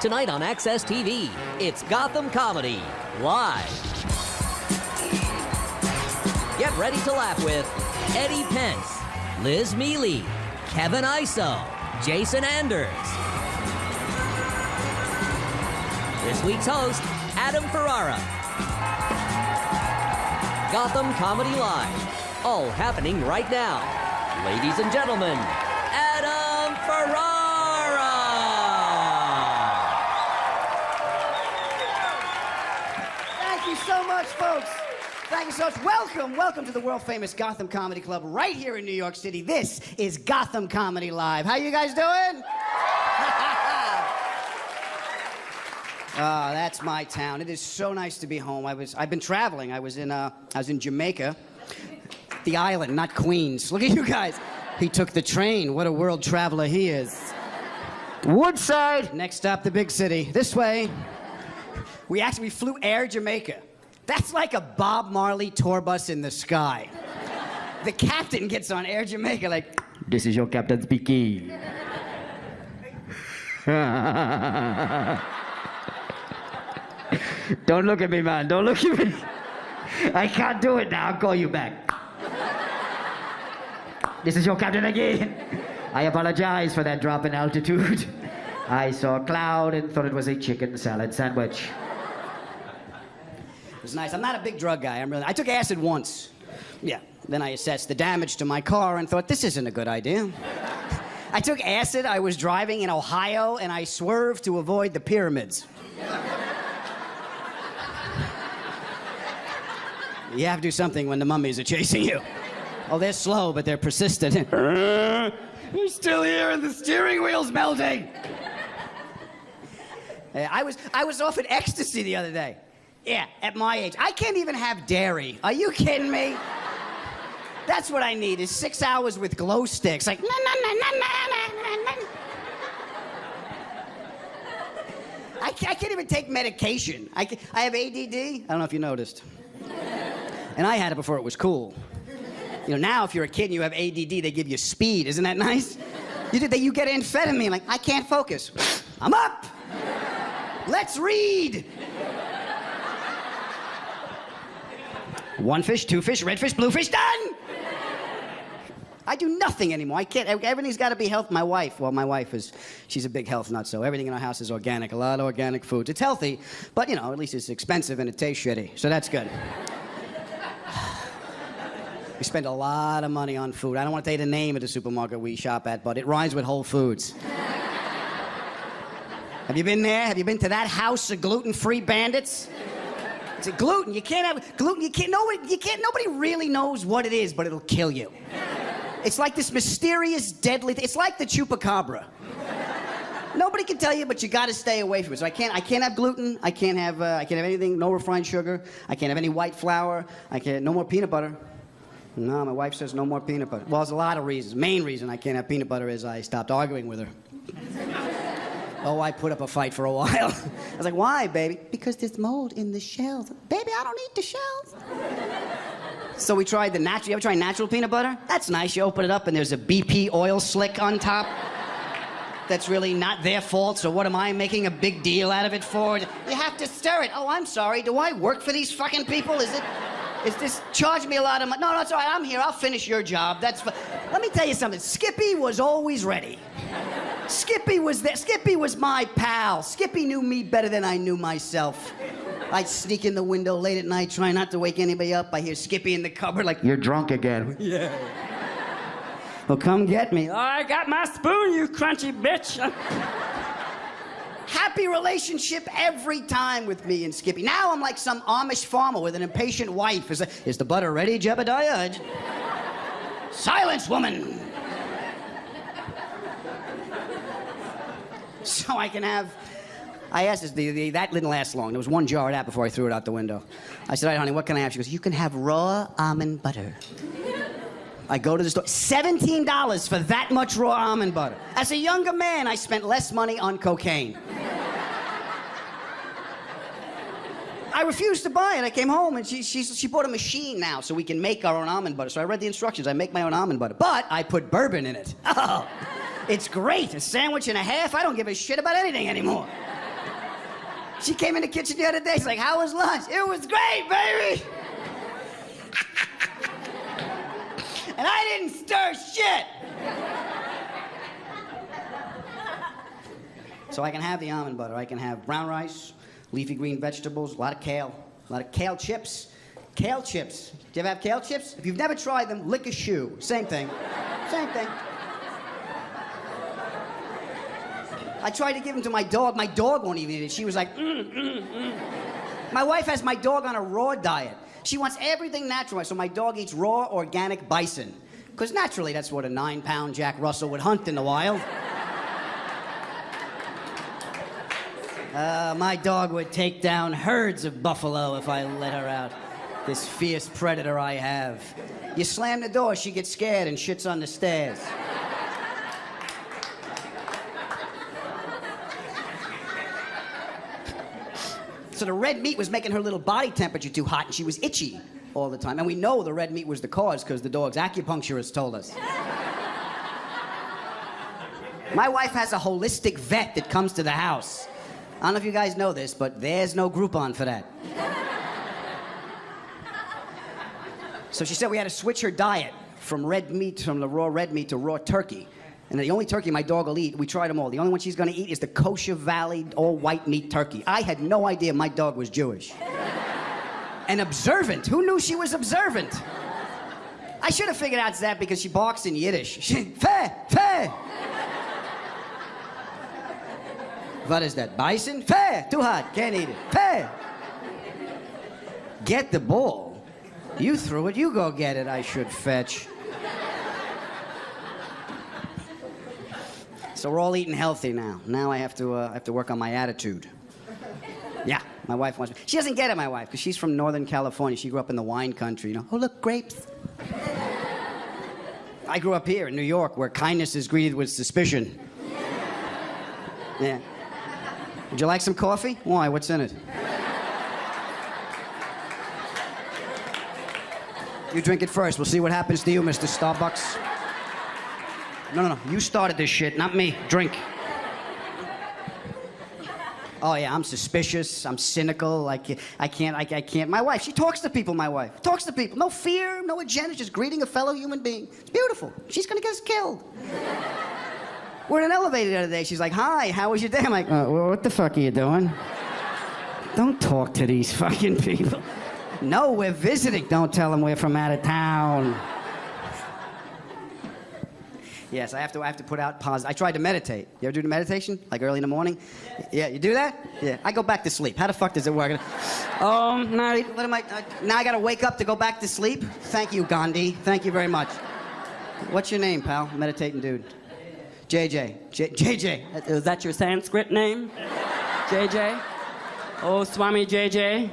Tonight on Access TV, it's Gotham Comedy Live. Get ready to laugh with Eddie Pence, Liz Mealy, Kevin Iso, Jason Anders. This week's host, Adam Ferrara. Gotham Comedy Live, all happening right now. Ladies and gentlemen, Adam Ferrara! Thank you so much, folks. Thank you so much. Welcome to the world-famous Gotham Comedy Club right here in New York City. This is Gotham Comedy Live. How you guys doing? That's my town. It is so nice to be home. I've been traveling. I was in Jamaica, the island, not Queens. Look at you guys. He took the train. What a world traveler he is. Woodside. Next stop, the big city. This way. We flew Air Jamaica. That's like a Bob Marley tour bus in the sky. The captain gets on Air Jamaica like, "This is your captain speaking." Don't look at me, man. Don't look at me. I can't do it now. I'll call you back. This is your captain again. I apologize for that drop in altitude. I saw a cloud and thought it was a chicken salad sandwich. It was nice. I'm not a big drug guy. I took acid once. Yeah. Then I assessed the damage to my car and thought, this isn't a good idea. I took acid. I was driving in Ohio and I swerved to avoid the pyramids. You have to do something when the mummies are chasing you. Oh, they're slow, but they're persistent. They're still here and the steering wheel's melting. I was off at ecstasy the other day. Yeah, at my age. I can't even have dairy. Are you kidding me? That's what I need, is 6 hours with glow sticks. Like, na, na, na, na, na, na, na. I can't even take medication. I have ADD. I don't know if you noticed. And I had it before it was cool. You know, now if you're a kid and you have ADD, they give you speed. Isn't that nice? You get amphetamine, like, I can't focus. I'm up! Let's read! 1 fish, 2 fish, red fish, blue fish, done! I do nothing anymore. I can't, everything's got to be health. My wife she's a big health nut, so everything in our house is organic, a lot of organic foods. It's healthy, but, you know, at least it's expensive and it tastes shitty, so that's good. We spend a lot of money on food. I don't want to tell you the name of the supermarket we shop at, but it rhymes with Whole Foods. Have you been there? Have you been to that house of gluten-free bandits? It's a gluten. You can't have gluten. Nobody really knows what it is, but it'll kill you. It's like this mysterious, deadly thing. It's like the chupacabra. Nobody can tell you, but you got to stay away from it. So I can't have gluten. I can't have anything. No refined sugar. I can't have any white flour. No more peanut butter. No, my wife says no more peanut butter. Well, there's a lot of reasons. Main reason I can't have peanut butter is I stopped arguing with her. Oh, I put up a fight for a while. I was like, why, baby? Because there's mold in the shells. Baby, I don't eat the shells. So we tried the natural. You ever try natural peanut butter? That's nice. You open it up and there's a BP oil slick on top. That's really not their fault, so what am I making a big deal out of it for? You have to stir it. Oh, I'm sorry. Do I work for these fucking people? Is this charge me a lot of money? No, it's all right. I'm here. I'll finish your job. Let me tell you something. Skippy was always ready. Skippy was there. Skippy was my pal. Skippy knew me better than I knew myself. I'd sneak in the window late at night, try not to wake anybody up. I hear Skippy in the cupboard like, "You're drunk again." Yeah. Well, come get me. Oh, I got my spoon, you crunchy bitch. Happy relationship every time with me and Skippy. Now I'm like some Amish farmer with an impatient wife. Is the butter ready, Jebediah? Silence, woman. So I asked this, that didn't last long. There was one jar of that before I threw it out the window. I said, all right, honey, what can I have? She goes, you can have raw almond butter. I go to the store, $17 for that much raw almond butter. As a younger man, I spent less money on cocaine. I refused to buy it. I came home and she bought a machine now so we can make our own almond butter. So I read the instructions. I make my own almond butter. But I put bourbon in it. Oh, it's great. A sandwich and a half. I don't give a shit about anything anymore. She came in the kitchen the other day. She's like, how was lunch? It was great, baby. And I didn't stir shit. So I can have the almond butter. I can have brown rice, leafy green vegetables, a lot of kale chips. Kale chips. Do you ever have kale chips? If you've never tried them, lick a shoe. Same thing. Same thing. I tried to give them to my dog. My dog won't even eat it. She was like, My wife has my dog on a raw diet. She wants everything natural, so my dog eats raw, organic bison. Because naturally, that's what a 9-pound Jack Russell would hunt in the wild. My dog would take down herds of buffalo if I let her out. This fierce predator I have. You slam the door, she gets scared and shits on the stairs. So the red meat was making her little body temperature too hot, and she was itchy all the time. And we know the red meat was the cause because the dog's acupuncturist told us. My wife has a holistic vet that comes to the house. I don't know if you guys know this, but there's no Groupon for that. So she said we had to switch her diet from the raw red meat to raw turkey. And the only turkey my dog will eat, we tried them all. The only one she's gonna eat is the Kosher Valley all-white meat turkey. I had no idea my dog was Jewish. And observant. Who knew she was observant? I should have figured out that because she barks in Yiddish. Feh, feh. What is that, bison? Feh, too hot, can't eat it. Feh. Get the ball. You threw it, you go get it, I should fetch. So we're all eating healthy now. Now I have to work on my attitude. Yeah, my wife wants me. She doesn't get it, my wife, because she's from Northern California. She grew up in the wine country, you know. Oh, look, grapes. I grew up here in New York, where kindness is greeted with suspicion. Yeah. Would you like some coffee? Why? What's in it? You drink it first. We'll see what happens to you, Mr. Starbucks. No. You started this shit, not me. Drink. Oh, yeah, I'm suspicious. I'm cynical. I can't. My wife, she talks to people, my wife. Talks to people. No fear, no agenda, just greeting a fellow human being. It's beautiful. She's gonna get us killed. We're in an elevator the other day. She's like, hi, how was your day? I'm like, well, what the fuck are you doing? Don't talk to these fucking people. No, we're visiting. Don't tell them we're from out of town. Yes, I have to put out positive. I tried to meditate. You ever do the meditation? Like early in the morning? Yeah, you do that? Yeah. I go back to sleep. How the fuck does it work? Now I gotta wake up to go back to sleep? Thank you, Gandhi. Thank you very much. What's your name, pal? Meditating dude. JJ. JJ. Is that your Sanskrit name? JJ? Oh, Swami JJ.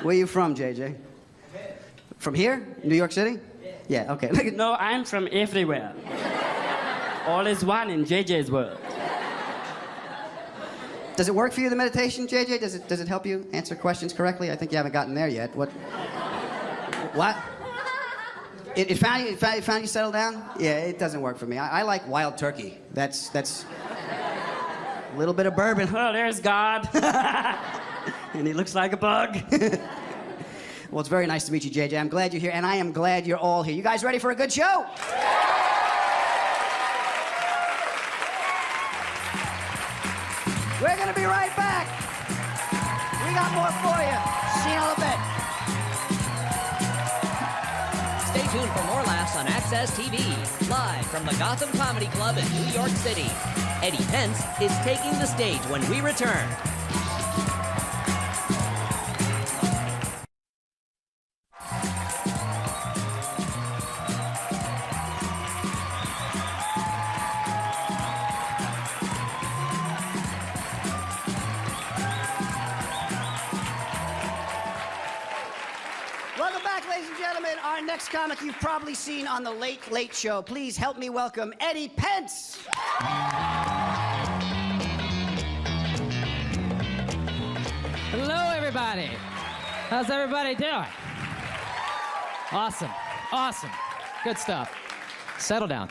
Where you from, JJ? From here? New York City? Yeah, okay. No, I'm from everywhere. All is one in JJ's world. Does it work for you, the meditation, JJ? Does it help you answer questions correctly? I think you haven't gotten there yet. What? It found you settled down? Yeah, it doesn't work for me. I like wild turkey. That's a little bit of bourbon. Oh, there's God. And he looks like a bug. Well, it's very nice to meet you, JJ. I'm glad you're here, and I am glad you're all here. You guys ready for a good show? We're gonna be right back. We got more for you. See you in a little bit. Stay tuned for more laughs on Access TV, live from the Gotham Comedy Club in New York City. Eddie Pence is taking the stage when we return. Welcome back, ladies and gentlemen. Our next comic you've probably seen on The Late Late Show. Please help me welcome Eddie Pence. Hello, everybody. How's everybody doing? Awesome. Good stuff. Settle down.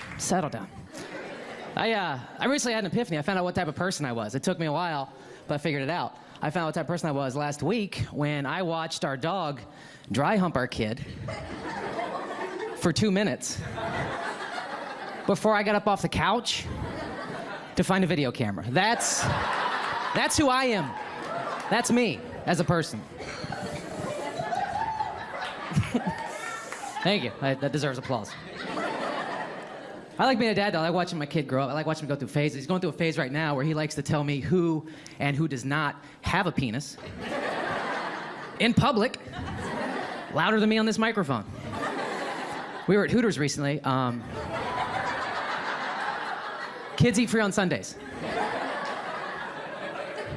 I recently had an epiphany. I found out what type of person I was. It took me a while, but I figured it out. I found out what type of person I was last week when I watched our dog dry hump our kid for 2 minutes before I got up off the couch to find a video camera. That's who I am. That's me as a person. Thank you. That deserves applause. I like being a dad, though. I like watching my kid grow up. I like watching him go through phases. He's going through a phase right now where he likes to tell me who and who does not have a penis. In public. Louder than me on this microphone. We were at Hooters recently. Kids eat free on Sundays.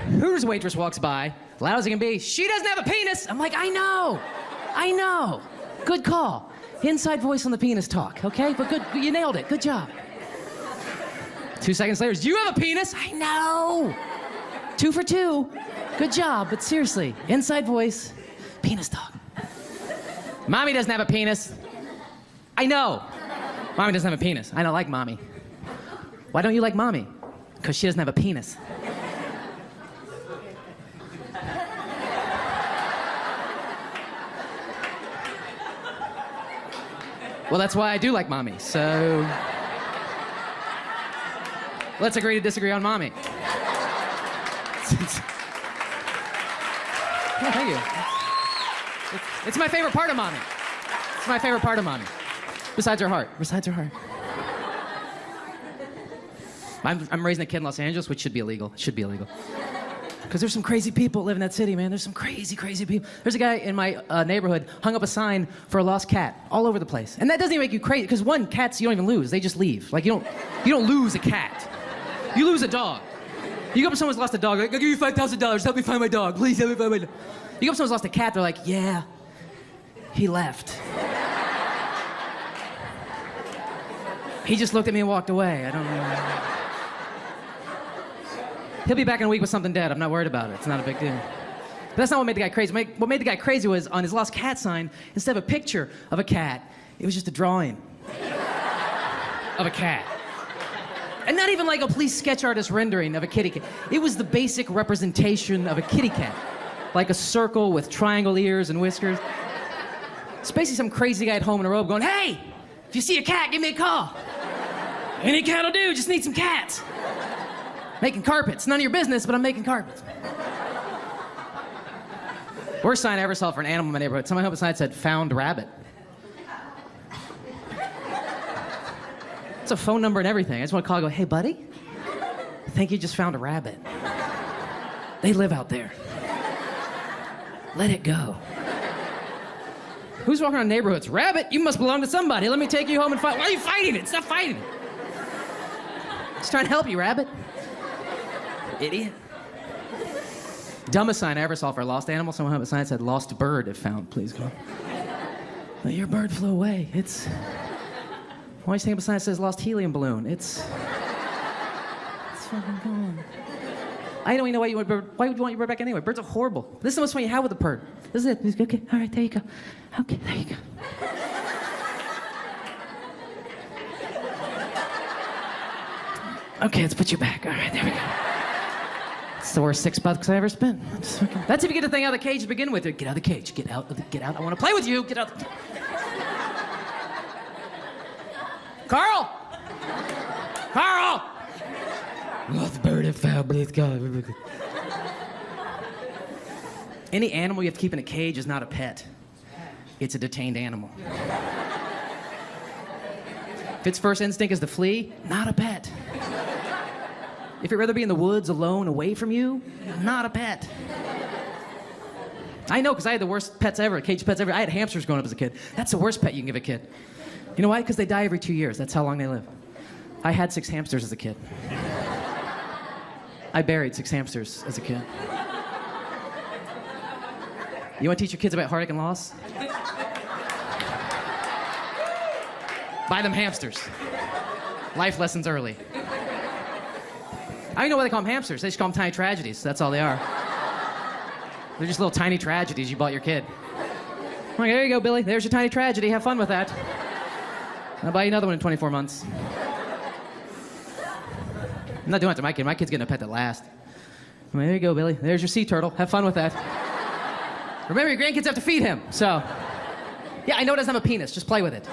Hooters waitress walks by, loud as it can be. She doesn't have a penis. I'm like, I know. Good call. Inside voice on the penis talk, okay? But good, you nailed it. Good job. 2 seconds later, do you have a penis? I know. 2 for 2. Good job, but seriously, inside voice, penis talk. Mommy doesn't have a penis. I know. Mommy doesn't have a penis. I don't like mommy. Why don't you like mommy? Because she doesn't have a penis. Well, that's why I do like mommy, so let's agree to disagree on mommy. Oh, thank you. It's my favorite part of mommy. It's my favorite part of mommy. Besides her heart. I'm raising a kid in Los Angeles, which should be illegal. It should be illegal. Because there's some crazy people that live in that city, man. There's some crazy people. There's a guy in my neighborhood hung up a sign for a lost cat all over the place. And that doesn't even make you crazy, because one, cats you don't even lose. They just leave. Like, you don't lose a cat. You lose a dog. You go up to someone's lost a dog, like, I'll give you $5,000, help me find my dog. Please help me find my dog. You go up to someone's lost a cat, they're like, yeah, he left. He just looked at me and walked away. I don't know. He'll be back in a week with something dead. I'm not worried about it. It's not a big deal. But that's not what made the guy crazy. What made the guy crazy was on his lost cat sign, instead of a picture of a cat, it was just a drawing of a cat. And not even like a police sketch artist rendering of a kitty cat. It was the basic representation of a kitty cat. Like a circle with triangle ears and whiskers. It's basically some crazy guy at home in a robe going, hey, if you see a cat, give me a call. Any cat will do, just need some cats. Making carpets. None of your business, but I'm making carpets. Worst sign I ever saw for an animal in my neighborhood. Someone hung up a sign that said, found rabbit. It's a phone number and everything. I just want to call and go, hey, buddy, I think you just found a rabbit. They live out there. Let it go. Who's walking around neighborhoods? Rabbit, you must belong to somebody. Let me take you home and fight. Why are you fighting it? Stop fighting it. Just trying to help you, rabbit. Idiot. Dumbest sign I ever saw for a lost animal. Someone hung up a sign that said, lost bird if found, please go. Well, your bird flew away. Why are you hang up a sign that says lost helium balloon? It's fucking gone. I don't even know why would you want your bird back anyway? Birds are horrible. This is the most fun you have with a bird. This is it. Okay, all right, there you go. Okay, there you go. Okay, let's put you back. All right, there we go. It's the worst $6 I ever spent. That's if you get the thing out of the cage to begin with. Get out of the cage. Get out. I want to play with you. Get out. Carl! Lost bird and found, please God. Any animal you have to keep in a cage is not a pet. It's a detained animal. If its first instinct is to flee, not a pet. If you'd rather be in the woods alone, away from you, not a pet. I know, because I had the worst pets ever, cage pets ever. I had hamsters growing up as a kid. That's the worst pet you can give a kid. You know why? Because they die every 2 years. That's how long they live. I had 6 hamsters as a kid. I buried 6 hamsters as a kid. You want to teach your kids about heartache and loss? Buy them hamsters. Life lessons early. I don't know why they call them hamsters. They just call them tiny tragedies. That's all they are. They're just little tiny tragedies you bought your kid. I'm like, there you go, Billy. There's your tiny tragedy. Have fun with that. I'll buy you another one in 24 months. I'm not doing it to my kid. My kid's getting a pet that last. I'm like, there you go, Billy. There's your sea turtle. Have fun with that. Remember, your grandkids have to feed him, so. Yeah, I know it doesn't have a penis. Just play with it.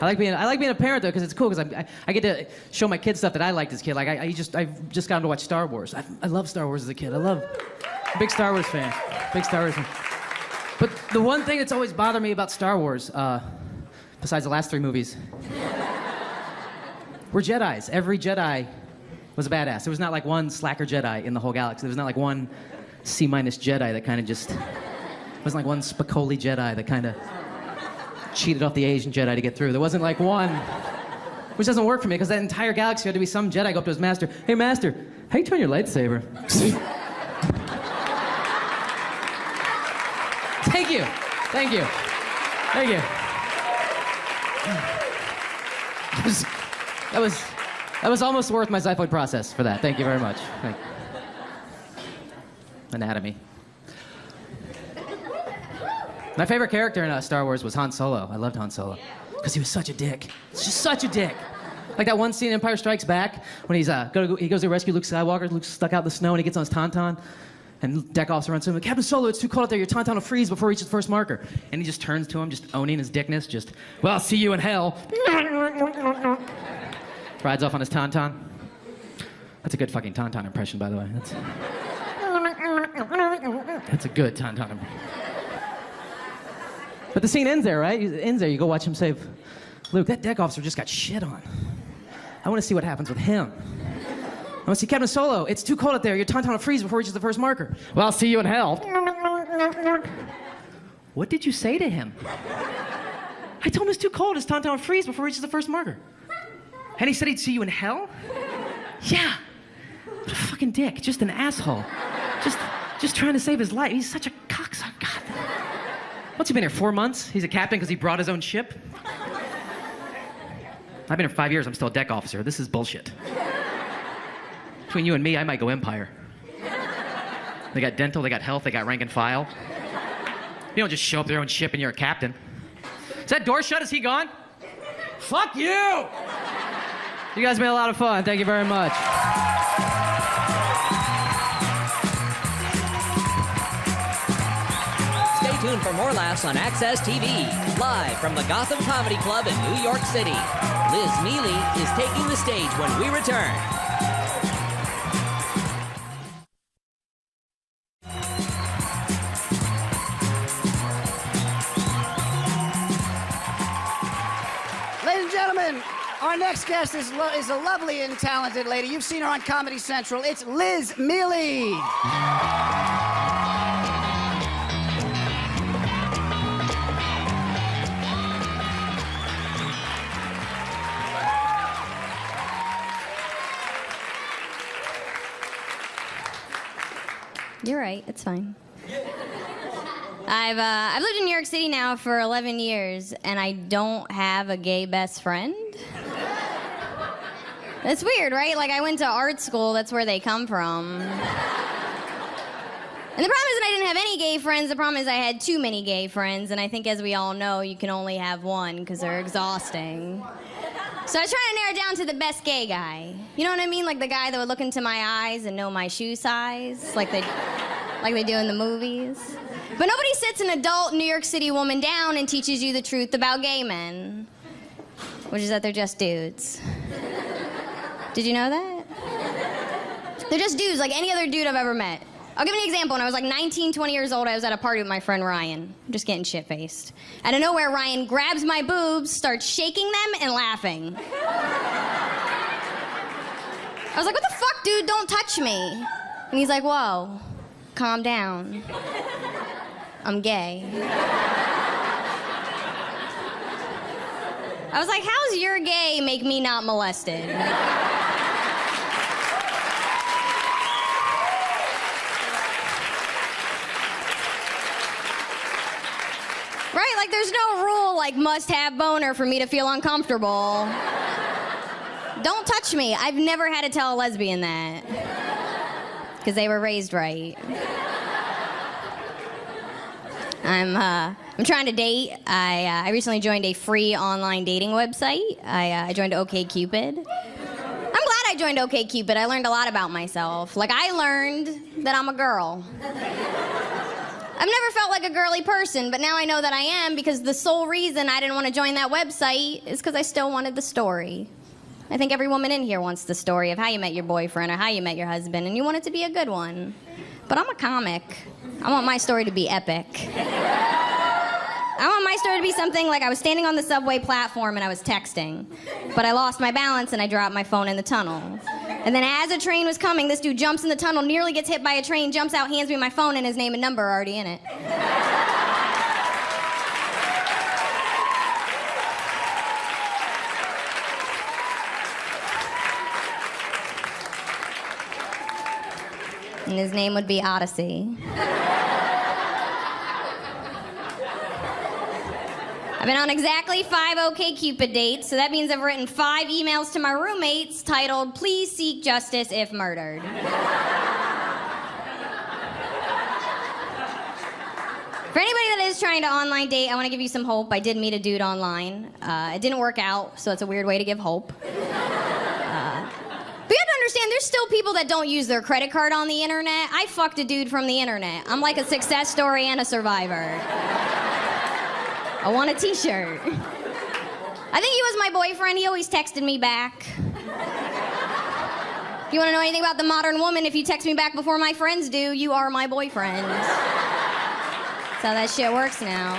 I like being a parent though, because it's cool. Because I get to show my kids stuff that I liked as a kid. Like I've just gotten to watch Star Wars. I love Star Wars as a kid. I'm a big Star Wars fan. Big Star Wars fan. But the one thing that's always bothered me about Star Wars, besides the last 3 movies, were Jedis. Every Jedi was a badass. There was not like one slacker Jedi in the whole galaxy. There was not like one C- Jedi that kind of just. There wasn't like one Spicoli Jedi that kind of cheated off the Asian Jedi to get through. There wasn't like one, which doesn't work for me because that entire galaxy had to be some Jedi go up to his master. Hey, master, how you turn your lightsaber? Thank you. Thank you. Thank you. That was almost worth my xiphoid process for that. Thank you very much. Anatomy. My favorite character in Star Wars was Han Solo. I loved Han Solo because he was such a dick. He's just such a dick. Like that one scene in Empire Strikes Back when he goes to rescue Luke Skywalker. Luke's stuck out in the snow and he gets on his tauntaun. And deck officer runs to him, like, Captain Solo, it's too cold out there. Your tauntaun will freeze before it reaches the first marker. And he just turns to him, just owning his dickness, just, well, I'll see you in hell. Rides off on his tauntaun. That's a good fucking tauntaun impression, by the way. That's a good tauntaun impression. But the scene ends there, right? It ends there. You go watch him save Luke. That deck officer just got shit on. I want to see what happens with him. I want to see Captain Solo. It's too cold out there. Your tauntaun will freeze before it reaches the first marker. Well, I'll see you in hell. What did you say to him? I told him it's too cold. His tauntaun will freeze before it reaches the first marker. And he said he'd see you in hell? Yeah. What a fucking dick. Just an asshole. Just trying to save his life. He's such a cocksucker. God. What's he been here, 4 months? He's a captain because he brought his own ship? I've been here 5 years. I'm still a deck officer. This is bullshit. Between you and me, I might go Empire. They got dental, they got health, they got rank and file. You don't just show up to their own ship and you're a captain. Is that door shut? Is he gone? Fuck you! You guys made a lot of fun. Thank you very much. Stay tuned for more laughs on Access TV, live from the Gotham Comedy Club in New York City. Liz Mealy is taking the stage when we return. Ladies and gentlemen, our next guest is a lovely and talented lady. You've seen her on Comedy Central. It's Liz Mealy. You're right. It's fine. I've lived in New York City now for 11 years, and I don't have a gay best friend. It's weird, right? Like, I went to art school. That's where they come from. And the problem isn't I didn't have any gay friends. The problem is I had too many gay friends, and I think, as we all know, you can only have one because they're exhausting. So I was trying to narrow it down to the best gay guy. You know what I mean? Like the guy that would look into my eyes and know my shoe size, like they do in the movies. But nobody sits an adult New York City woman down and teaches you the truth about gay men, which is that they're just dudes. Did you know that? They're just dudes, like any other dude I've ever met. I'll give you an example. When I was like 19, 20 years old, I was at a party with my friend Ryan. I'm just getting shit-faced. Out of nowhere, Ryan grabs my boobs, starts shaking them, and laughing. I was like, what the fuck, dude? Don't touch me. And he's like, whoa, calm down. I'm gay. I was like, how's your gay make me not molested? Right? Like, there's no rule, like, must have boner for me to feel uncomfortable. Don't touch me. I've never had to tell a lesbian that. Because they were raised right. I'm I'm trying to date. I recently joined a free online dating website. I joined OkCupid. I'm glad I joined OkCupid. I learned a lot about myself. Like, I learned that I'm a girl. I've never felt like a girly person, but now I know that I am because the sole reason I didn't want to join that website is because I still wanted the story. I think every woman in here wants the story of how you met your boyfriend or how you met your husband, and you want it to be a good one. But I'm a comic. I want my story to be epic. I want my story to be something like I was standing on the subway platform and I was texting, but I lost my balance and I dropped my phone in the tunnel. And then as a train was coming, this dude jumps in the tunnel, nearly gets hit by a train, jumps out, hands me my phone, and his name and number are already in it. And his name would be Odyssey. I've been on exactly 5 OkCupid dates, so that means I've written 5 emails to my roommates titled, "Please seek justice if murdered." For anybody that is trying to online date, I want to give you some hope. I did meet a dude online. It didn't work out, so it's a weird way to give hope. But you have to understand, there's still people that don't use their credit card on the internet. I fucked a dude from the internet. I'm like a success story and a survivor. I want a t-shirt. I think he was my boyfriend. He always texted me back. If you want to know anything about the modern woman, if you text me back before my friends do, you are my boyfriend. That's how that shit works now.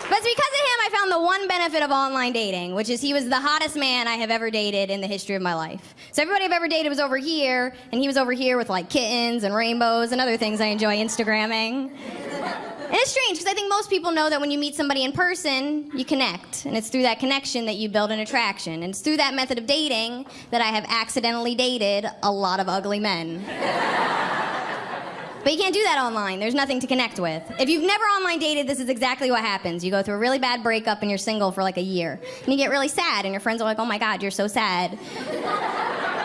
But it's because of him I found the one benefit of online dating, which is he was the hottest man I have ever dated in the history of my life. So everybody I've ever dated was over here, and he was over here with like kittens and rainbows and other things I enjoy Instagramming. And it's strange, because I think most people know that when you meet somebody in person, you connect. And it's through that connection that you build an attraction. And it's through that method of dating that I have accidentally dated a lot of ugly men. But you can't do that online. There's nothing to connect with. If you've never online dated, this is exactly what happens. You go through a really bad breakup and you're single for like a year. And you get really sad, and your friends are like, "Oh my God, you're so sad.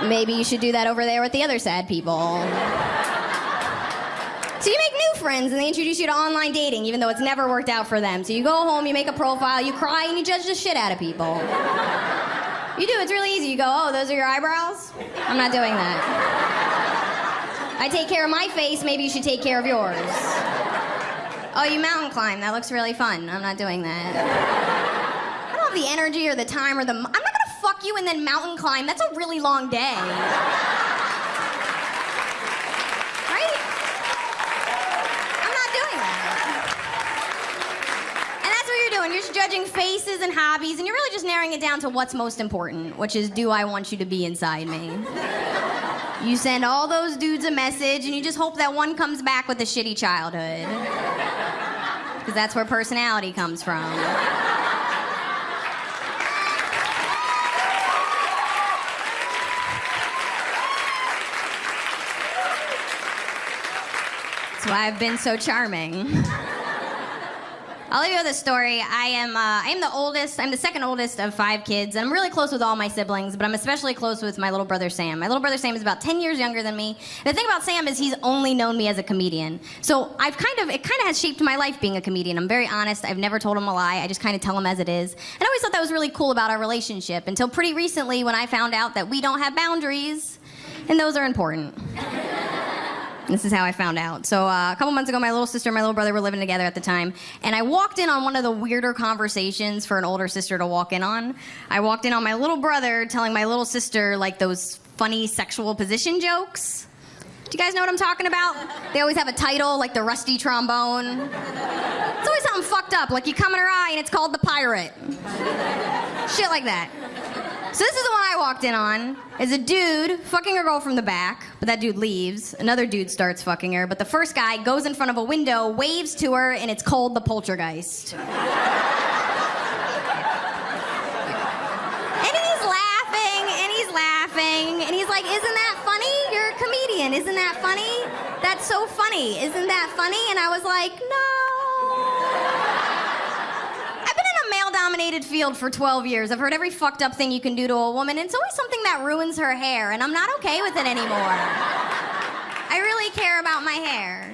Maybe you should do that over there with the other sad people." So you make new friends, and they introduce you to online dating, even though it's never worked out for them. So you go home, you make a profile, you cry, and you judge the shit out of people. You do, it's really easy. You go, "Oh, those are your eyebrows? I'm not doing that. I take care of my face, maybe you should take care of yours. Oh, you mountain climb, that looks really fun. I'm not doing that." I don't have the energy or the time or I'm not gonna fuck you and then mountain climb. That's a really long day. Right? I'm not doing that. And that's what you're doing. You're just judging faces and hobbies, and you're really just narrowing it down to what's most important, which is, do I want you to be inside me? You send all those dudes a message, and you just hope that one comes back with a shitty childhood. Because that's where personality comes from. That's why I've been so charming. I'll leave you with a story. I am the oldest. I'm the second oldest of 5 kids. And I'm really close with all my siblings, but I'm especially close with my little brother Sam. My little brother Sam is about 10 years younger than me. And the thing about Sam is he's only known me as a comedian. So it kind of has shaped my life being a comedian. I'm very honest. I've never told him a lie. I just kind of tell him as it is. And I always thought that was really cool about our relationship until pretty recently when I found out that we don't have boundaries, and those are important. This is how I found out. So a couple months ago, my little sister and my little brother were living together at the time, and I walked in on one of the weirder conversations for an older sister to walk in on. I walked in on my little brother telling my little sister, like, those funny sexual position jokes. Do you guys know what I'm talking about? They always have a title, like the rusty trombone. It's always something fucked up, like you come in her eye and it's called the pirate. Shit like that. So this is the one I walked in on, is a dude fucking a girl from the back, but that dude leaves. Another dude starts fucking her, but the first guy goes in front of a window, waves to her, and it's called the poltergeist. And he's laughing, and he's like, "Isn't that funny? You're a comedian, isn't that funny? That's so funny, isn't that funny?" And I was like, "No." Dominated field for 12 years. I've heard every fucked up thing you can do to a woman, and it's always something that ruins her hair, and I'm not okay with it anymore. I really care about my hair.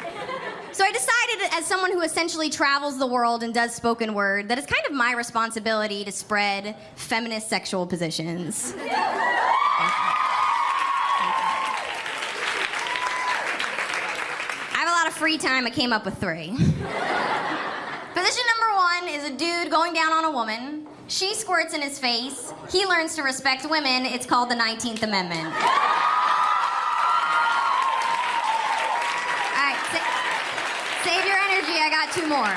So I decided, as someone who essentially travels the world and does spoken word, that it's kind of my responsibility to spread feminist sexual positions. I have a lot of free time. I came up with 3. Position number 1 is a dude going down on a woman. She squirts in his face. He learns to respect women. It's called the 19th Amendment. All right, save your energy. I got 2 more.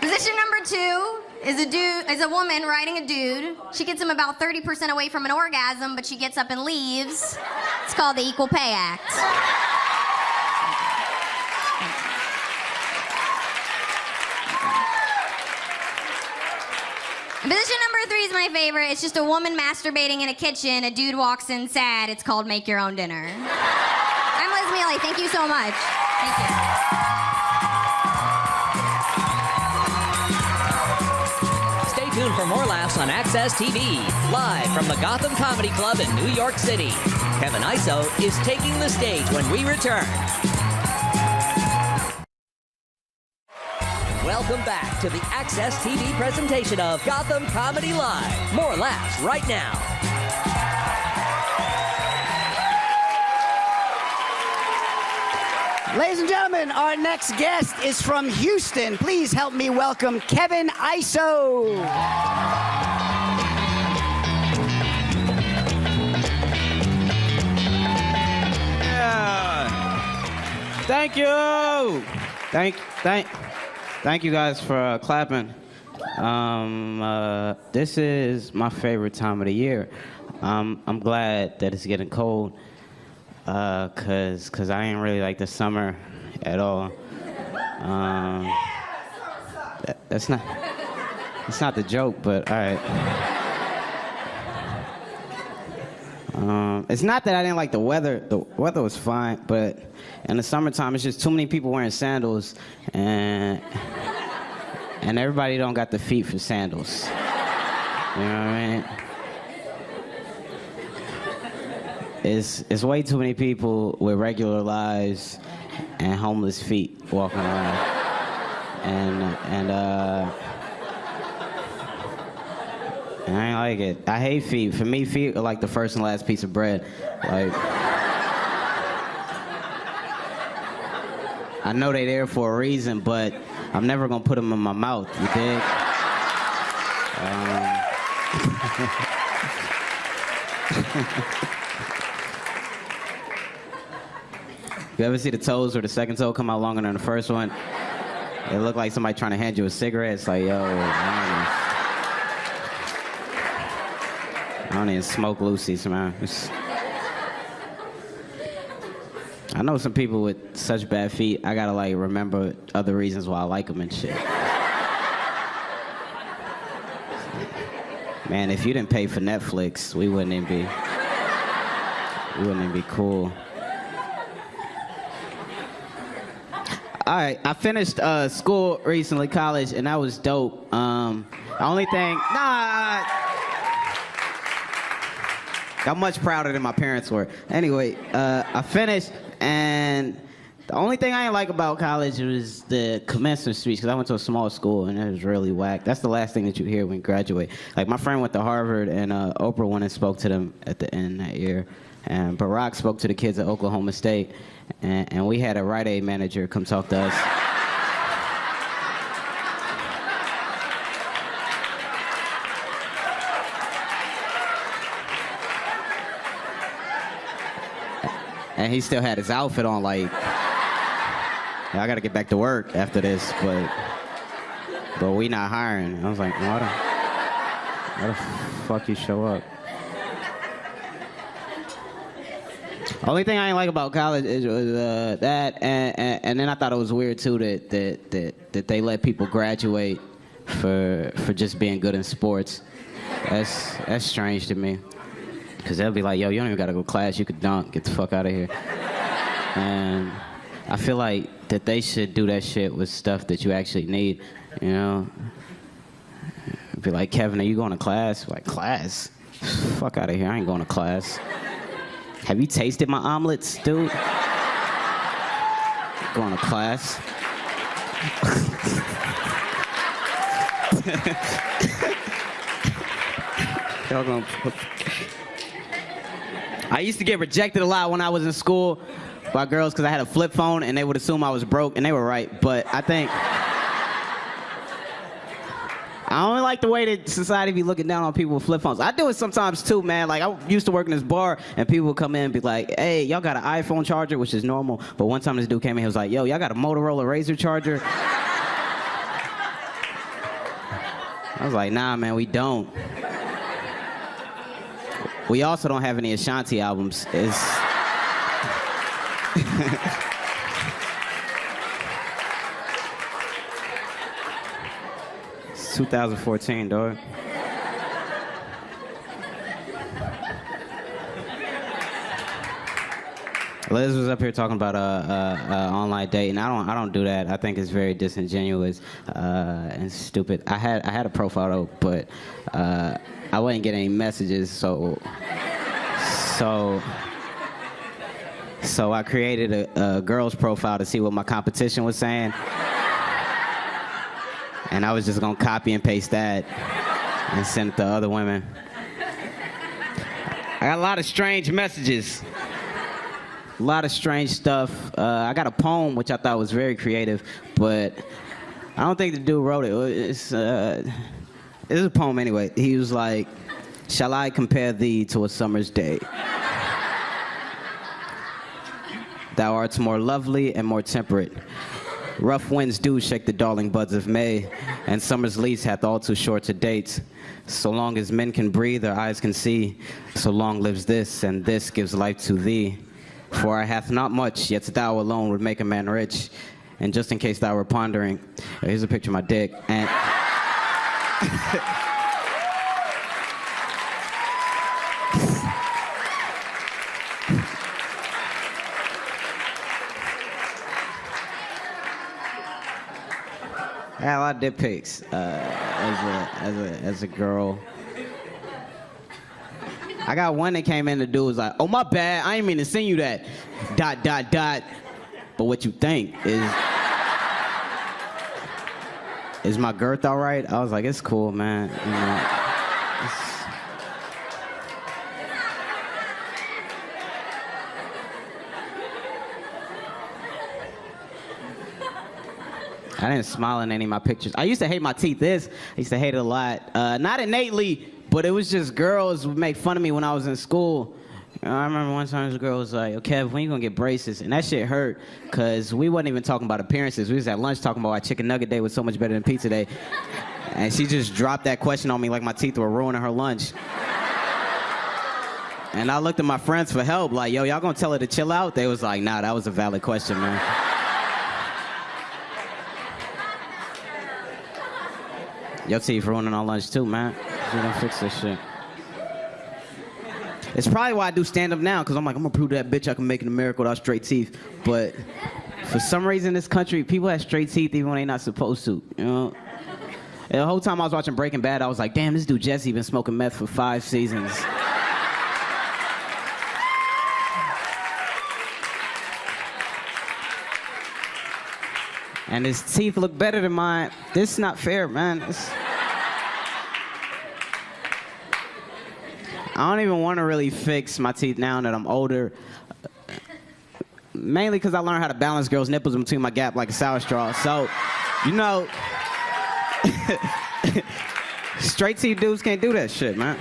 Position number 2 is a woman riding a dude. She gets him about 30% away from an orgasm, but she gets up and leaves. It's called the Equal Pay Act. Position number 3 is my favorite. It's just a woman masturbating in a kitchen. A dude walks in sad. It's called Make Your Own Dinner. I'm Liz Mealy. Thank you so much. Thank you. Stay tuned for more laughs on Access TV, live from the Gotham Comedy Club in New York City. Kevin Iso is taking the stage when we return. Welcome back to the Access TV presentation of Gotham Comedy Live. More laughs right now. Ladies and gentlemen, our next guest is from Houston. Please help me welcome Kevin Iso. Yeah. Thank you. Thank you guys for clapping. This is my favorite time of the year. I'm glad that it's getting cold, cause I ain't really like the summer at all. That's not the joke, but all right. It's not that I didn't like the weather. The weather was fine, but in the summertime, it's just too many people wearing sandals, and everybody don't got the feet for sandals. You know what I mean? It's way too many people with regular lives and homeless feet walking around, and I ain't like it. I hate feet. For me, feet are like the first and last piece of bread. Like, I know they there for a reason, but I'm never gonna put them in my mouth, you dig? You ever see the toes where the second toe come out longer than the first one? It look like somebody trying to hand you a cigarette. It's like, yo, I don't even smoke Lucy's, man. I know some people with such bad feet, I gotta like remember other reasons why I like them and shit. Man, if you didn't pay for Netflix, we wouldn't even be cool. All right, I finished school recently, college, and that was dope. The only thing, I'm much prouder than my parents were. Anyway, I finished, and the only thing I didn't like about college was the commencement speech, because I went to a small school, and it was really whack. That's the last thing that you hear when you graduate. Like, my friend went to Harvard, and Oprah went and spoke to them at the end that year. And Barack spoke to the kids at Oklahoma State, and we had a Rite Aid manager come talk to us. And he still had his outfit on, like, I gotta get back to work after this, but we not hiring. I was like, why the fuck you show up? Only thing I didn't like about college was that, and then I thought it was weird too that they let people graduate for just being good in sports. That's strange to me, because they'll be like, yo, you don't even gotta go to class, you could dunk, get the fuck out of here. And I feel like that they should do that shit with stuff that you actually need, you know? Be like, Kevin, are you going to class? Like, class? Fuck out of here, I ain't going to class. Have you tasted my omelets, dude? going to class. I used to get rejected a lot when I was in school by girls because I had a flip phone and they would assume I was broke, and they were right. But I think I don't like the way that society be looking down on people with flip phones. I do it sometimes too, man. Like, I used to work in this bar, and people would come in and be like, hey, y'all got an iPhone charger, which is normal. But one time this dude came in, he was like, yo, y'all got a Motorola Razr charger? I was like, nah, man, we don't. We also don't have any Ashanti albums. It's... It's 2014, dog. Liz was up here talking about online dating. I don't do that. I think it's very disingenuous and stupid. I had a profile though, but I wasn't getting any messages, so I created a girl's profile to see what my competition was saying, and I was just gonna copy and paste that and send it to other women. I got a lot of strange messages. A lot of strange stuff. I got a poem which I thought was very creative, but I don't think the dude wrote it. It's a poem anyway. He was like, shall I compare thee to a summer's day? Thou art more lovely and more temperate. Rough winds do shake the darling buds of May, and summer's lease hath all too short to date. So long as men can breathe, their eyes can see, so long lives this, and this gives life to thee. For I hath not much, yet thou alone would make a man rich. And just in case thou were pondering, here's a picture of my dick. And I had a lot of dick pics as a girl. I got one that came in, the dude was like, oh, my bad, I ain't mean to send you that, ... But what you think is my girth all right? I was like, it's cool, man. You know, I didn't smile in any of my pictures. I used to hate my teeth. I used to hate it a lot. Not innately, but it was just girls would make fun of me when I was in school. I remember one time this girl was like, okay, when you gonna get braces? And that shit hurt, because we wasn't even talking about appearances. We was at lunch talking about why chicken nugget day was so much better than pizza day. And she just dropped that question on me like my teeth were ruining her lunch. And I looked at my friends for help, like, yo, y'all gonna tell her to chill out? They was like, nah, that was a valid question, man. Your teeth ruining our lunch too, man. We're gonna fix this shit. It's probably why I do stand-up now, because I'm like, I'm gonna prove to that bitch I can make it in America without straight teeth. But for some reason in this country, people have straight teeth even when they're not supposed to, you know? And the whole time I was watching Breaking Bad, I was like, damn, this dude Jesse been smoking meth for 5 seasons. And his teeth look better than mine. This is not fair, man. I don't even want to really fix my teeth now that I'm older. Mainly because I learned how to balance girls' nipples between my gap like a sour straw. So, you know, straight teeth dudes can't do that shit, man.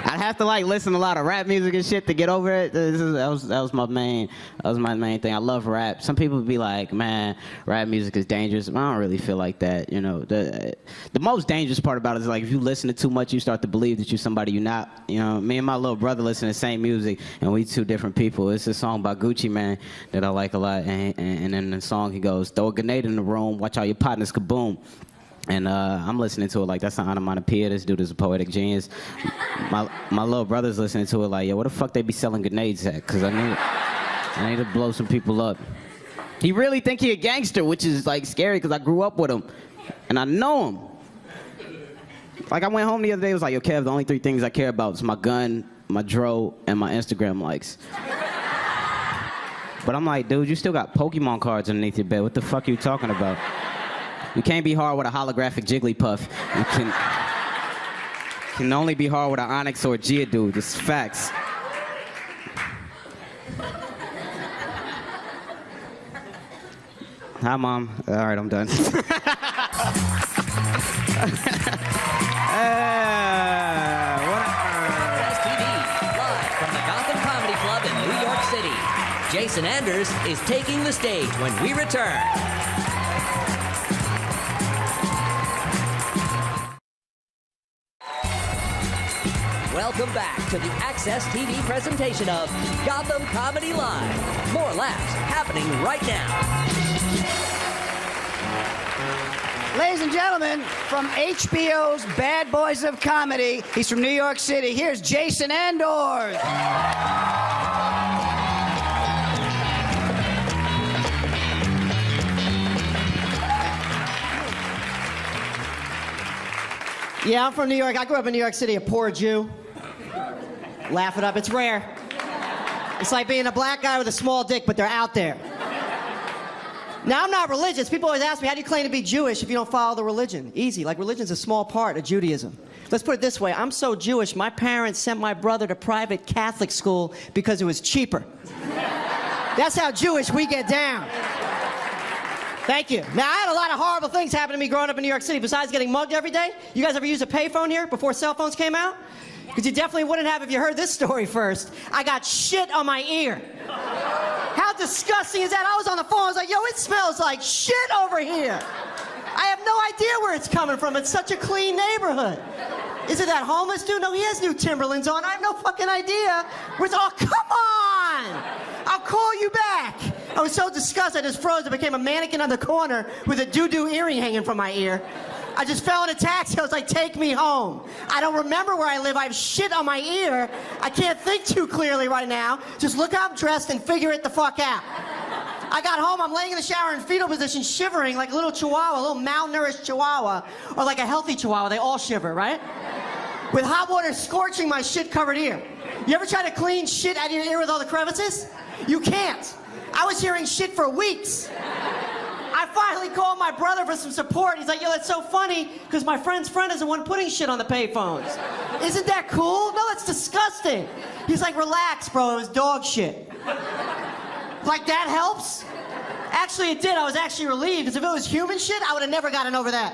I have to like listen to a lot of rap music and shit to get over it. That was my main thing. I love rap. Some people would be like, man, rap music is dangerous. I don't really feel like that. You know, the most dangerous part about it is like if you listen to too much, you start to believe that you're somebody you're not. You know, me and my little brother listen to the same music, and we two different people. It's a song by Gucci Mane that I like a lot, and in the song he goes, throw a grenade in the room, watch all your partners kaboom. And I'm listening to it like that's an onomatopoeia. This dude is a poetic genius. My little brother's listening to it like, yo, where the fuck they be selling grenades at? Because I need to blow some people up. He really think he a gangster, which is like scary because I grew up with him. And I know him. Like, I went home the other day, it was like, yo, Kev, the only 3 things I care about is my gun, my dro, and my Instagram likes. But I'm like, dude, you still got Pokemon cards underneath your bed. What the fuck are you talking about? You can't be hard with a holographic Jigglypuff. You can only be hard with an Onyx or a Geodude. It's facts. Hi, Mom. All right, I'm done. TV, live from the Gotham Comedy Club in New York City. Jason Anders is taking the stage when we return. Welcome back to the Access TV presentation of Gotham Comedy Live. More laughs happening right now. Ladies and gentlemen, from HBO's Bad Boys of Comedy, he's from New York City. Here's Jason Anders. Yeah, I'm from New York. I grew up in New York City, a poor Jew. Laugh it up, it's rare. It's like being a black guy with a small dick, but they're out there. Now, I'm not religious. People always ask me, how do you claim to be Jewish if you don't follow the religion? Easy, like religion's a small part of Judaism. Let's put it this way, I'm so Jewish, my parents sent my brother to private Catholic school because it was cheaper. That's how Jewish we get down. Thank you. Now, I had a lot of horrible things happen to me growing up in New York City besides getting mugged every day. You guys ever use a payphone here before cell phones came out? Because you definitely wouldn't have if you heard this story first. I got shit on my ear. How disgusting is that? I was on the phone, I was like, yo, it smells like shit over here. I have no idea where it's coming from. It's such a clean neighborhood. Is it that homeless dude? No, he has new Timberlands on. I have no fucking idea. Oh, come on! I'll call you back. I was so disgusted, I just froze. I became a mannequin on the corner with a doo-doo earring hanging from my ear. I just fell in a taxi. I was like, take me home. I don't remember where I live. I have shit on my ear. I can't think too clearly right now. Just look how I'm dressed and figure it the fuck out. I got home, I'm laying in the shower in fetal position, shivering like a little chihuahua, a little malnourished chihuahua, or like a healthy chihuahua. They all shiver, right? With hot water scorching my shit-covered ear. You ever try to clean shit out of your ear with all the crevices? You can't. I was hearing shit for weeks. I finally called my brother for some support. He's like, yo, that's so funny, because my friend's friend is the one putting shit on the payphones. Isn't that cool? No, that's disgusting. He's like, relax, bro, it was dog shit. Like, that helps? Actually, it did. I was actually relieved, because if it was human shit, I would have never gotten over that.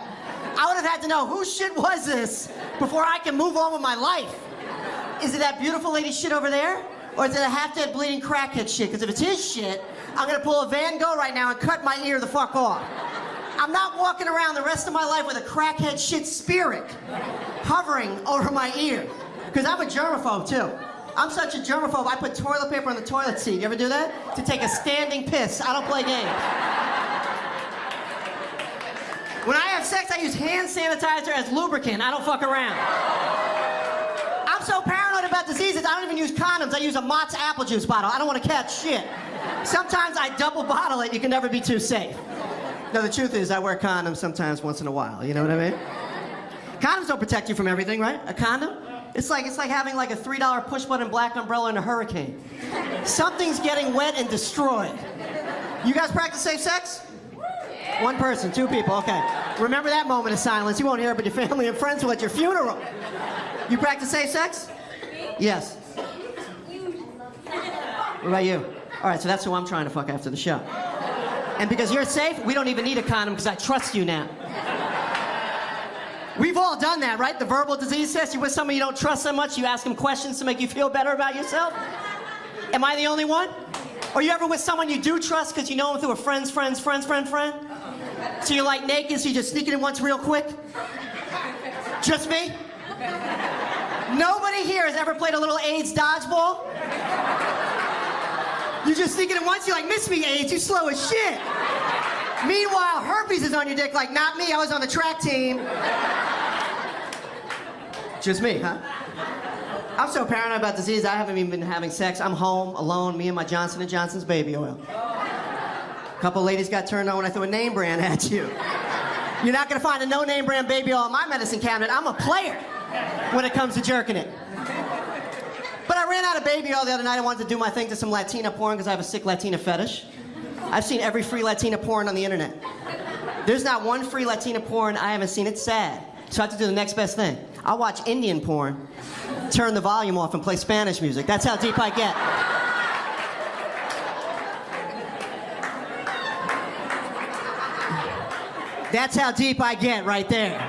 I would have had to know whose shit was this before I can move on with my life. Is it that beautiful lady's shit over there? Or is it a half-dead bleeding crackhead shit? Because if it's his shit, I'm gonna pull a Van Gogh right now and cut my ear the fuck off. I'm not walking around the rest of my life with a crackhead shit spirit hovering over my ear. Because I'm a germaphobe too. I'm such a germaphobe, I put toilet paper on the toilet seat. You ever do that? To take a standing piss. I don't play games. When I have sex, I use hand sanitizer as lubricant. I don't fuck around. I'm so paranoid about diseases, I don't even use condoms. I use a Mott's apple juice bottle. I don't want to catch shit. Sometimes I double bottle it. You can never be too safe. No, the truth is I wear condoms sometimes once in a while. You know what I mean? Condoms don't protect you from everything, right? A condom? It's like having like a $3 push-button black umbrella in a hurricane. Something's getting wet and destroyed. You guys practice safe sex? One person, 2 people, okay. Remember that moment of silence. You won't hear it, but your family and friends will at your funeral. You practice safe sex? Yes. What about you? All right, so that's who I'm trying to fuck after the show. And because you're safe, we don't even need a condom because I trust you now. We've all done that, right? The verbal disease test. You're with someone you don't trust so much, you ask them questions to make you feel better about yourself. Am I the only one? Or you ever with someone you do trust because you know them through a friend? So you're like naked, so you just sneak it in once real quick? Just me? Nobody here has ever played a little AIDS dodgeball? You just sneak it in once, you're like, miss me, AIDS, you slow as shit. Meanwhile, herpes is on your dick, like, not me, I was on the track team. Just me, huh? I'm so paranoid about disease, I haven't even been having sex. I'm home, alone, me and my Johnson & Johnson's baby oil. A couple ladies got turned on when I threw a name brand at you. You're not gonna find a no-name brand baby oil in my medicine cabinet. I'm a player when it comes to jerking it. But I ran out of baby oil the other night. I wanted to do my thing to some Latina porn because I have a sick Latina fetish. I've seen every free Latina porn on the internet. There's not one free Latina porn I haven't seen. It's sad. So I have to do the next best thing. I'll watch Indian porn, turn the volume off, and play Spanish music. That's how deep I get. That's how deep I get right there.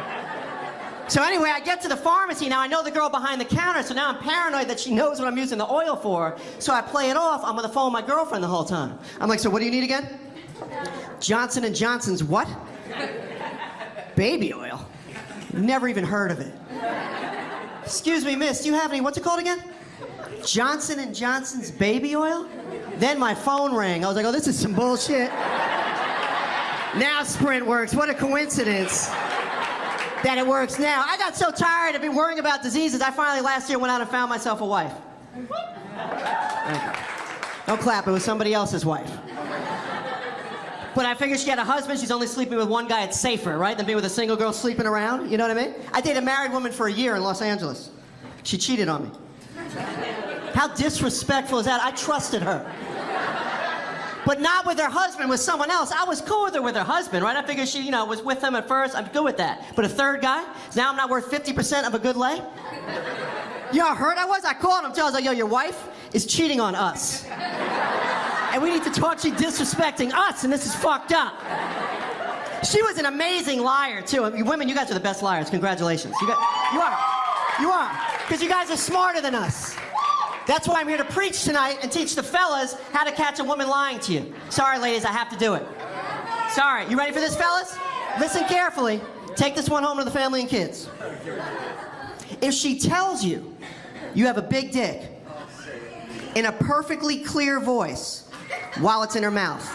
So anyway, I get to the pharmacy. Now I know the girl behind the counter, so now I'm paranoid that she knows what I'm using the oil for. So I play it off. I'm on the phone with my girlfriend the whole time. I'm like, so what do you need again? Johnson & Johnson's what? Baby oil. Never even heard of it. Excuse me, miss, do you have any, what's it called again? Johnson & Johnson's baby oil? Then my phone rang. I was like, oh, this is some bullshit. Now Sprint works. What a coincidence that it works now. I got so tired of being worrying about diseases, I finally last year went out and found myself a wife. Don't clap, it was somebody else's wife. But I figured she had a husband, she's only sleeping with one guy, it's safer, right, than being with a single girl sleeping around, you know what I mean? I dated a married woman for a year in Los Angeles. She cheated on me. How disrespectful is that? I trusted her. But not with her husband, with someone else. I was cool with her with her husband, right? I figured she, was with him at first. I'm good with that. But a third guy? Now I'm not worth 50% of a good lay? You know how hurt I was? I called him, I was like, yo, your wife is cheating on us. And we need to talk, she's disrespecting us, and this is fucked up. She was an amazing liar, too. Women, you guys are the best liars. Congratulations. You are. Because you guys are smarter than us. That's why I'm here to preach tonight and teach the fellas how to catch a woman lying to you. Sorry, ladies, I have to do it. Sorry. You ready for this, fellas? Listen carefully. Take this one home to the family and kids. If she tells you you have a big dick in a perfectly clear voice while it's in her mouth,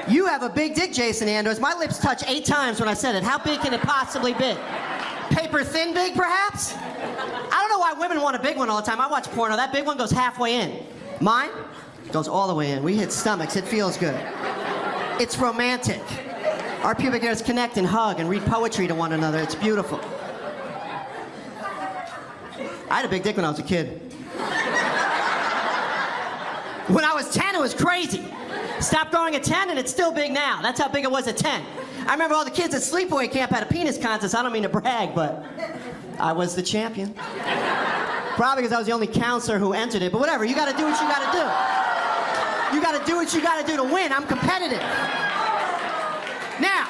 you have a big dick, Jason Andrews. My lips touch 8 times when I said it. How big can it possibly be? Paper thin big, perhaps? I don't know why women want a big one all the time. I watch porno. That big one goes halfway in. Mine goes all the way in. We hit stomachs. It feels good. It's romantic. Our pubic hairs connect and hug and read poetry to one another. It's beautiful. I had a big dick when I was a kid. When I was 10, it was crazy. Stopped growing at 10 and it's still big now. That's how big it was at 10. I remember all the kids at sleepaway camp had a penis contest. I don't mean to brag, but I was the champion. Probably because I was the only counselor who entered it, but whatever, you gotta do what you gotta do. You gotta do what you gotta do to win. I'm competitive. Now,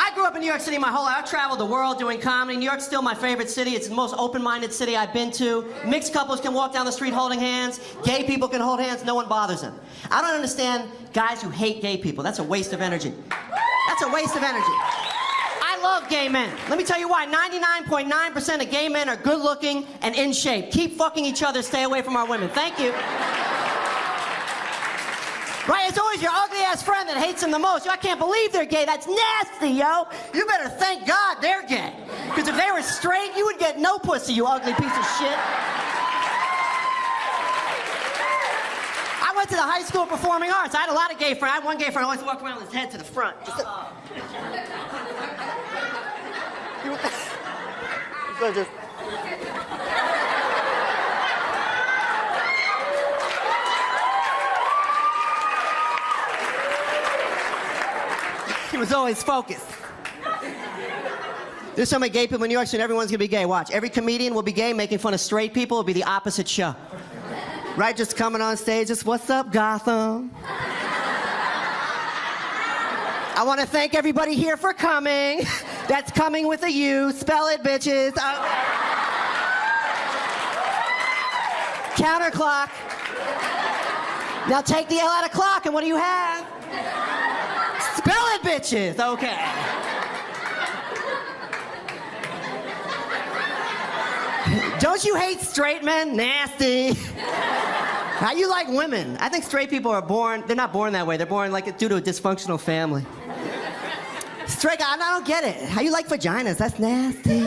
I grew up in New York City my whole life. I've traveled the world doing comedy. New York's still my favorite city. It's the most open-minded city I've been to. Mixed couples can walk down the street holding hands. Gay people can hold hands. No one bothers them. I don't understand guys who hate gay people. That's a waste of energy. That's a waste of energy. I love gay men. Let me tell you why. 99.9% of gay men are good-looking and in shape. Keep fucking each other. Stay away from our women. Thank you. Right, it's always your ugly-ass friend that hates them the most. Yo, I can't believe they're gay. That's nasty, yo. You better thank God they're gay. Because if they were straight, you would get no pussy, you ugly piece of shit. I went to the high school of performing arts. I had a lot of gay friends. I had one gay friend who always walked around with his head to the front. He was always focused. There's so many gay people in New York City, everyone's gonna be gay. Watch, every comedian will be gay, making fun of straight people. It'll be the opposite show. Right, just coming on stage, just, what's up, Gotham? I wanna thank everybody here for coming. That's coming with a U. Spell it, bitches. Counter clock. Now take the L out of clock, and what do you have? Spell it, bitches. Okay. Don't you hate straight men? Nasty. How you like women? I think straight people are born, they're not born that way. They're born like due to a dysfunctional family. Straight guy, I don't get it. How you like vaginas? That's nasty.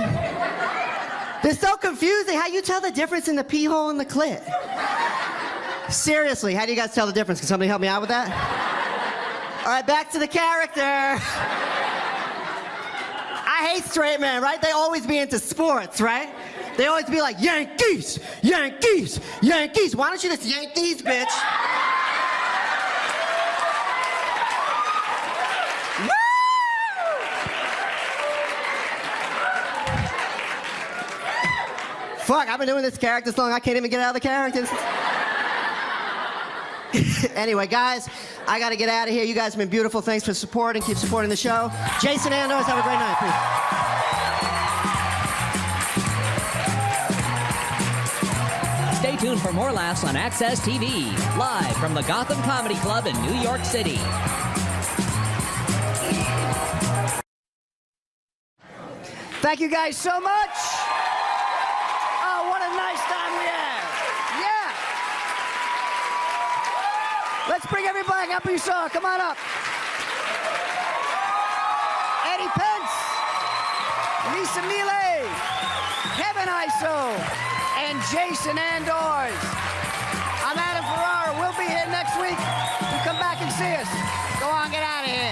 They're so confusing. How you tell the difference in the pee hole and the clit? Seriously, how do you guys tell the difference? Can somebody help me out with that? All right, back to the character. I hate straight men, right? They always be into sports, right? They always be like, Yankees, Yankees, Yankees. Why don't you just yank these, bitch? Fuck, I've been doing this character so long I can't even get out of the characters. Anyway, guys, I gotta get out of here. You guys have been beautiful. Thanks for supporting. Keep supporting the show. Jason Andors, have a great night, please. Stay tuned for more laughs on Access TV, live from the Gotham Comedy Club in New York City. Thank you guys so much. Oh, what a nice time we had. Yeah. Let's bring everybody up you saw. Come on up. Eddie Pence, Lisa Miele, Kevin Iso, and Jason Andors. I'm Adam Ferrara. We'll be here next week. You come back and see us. Go on, get out of here.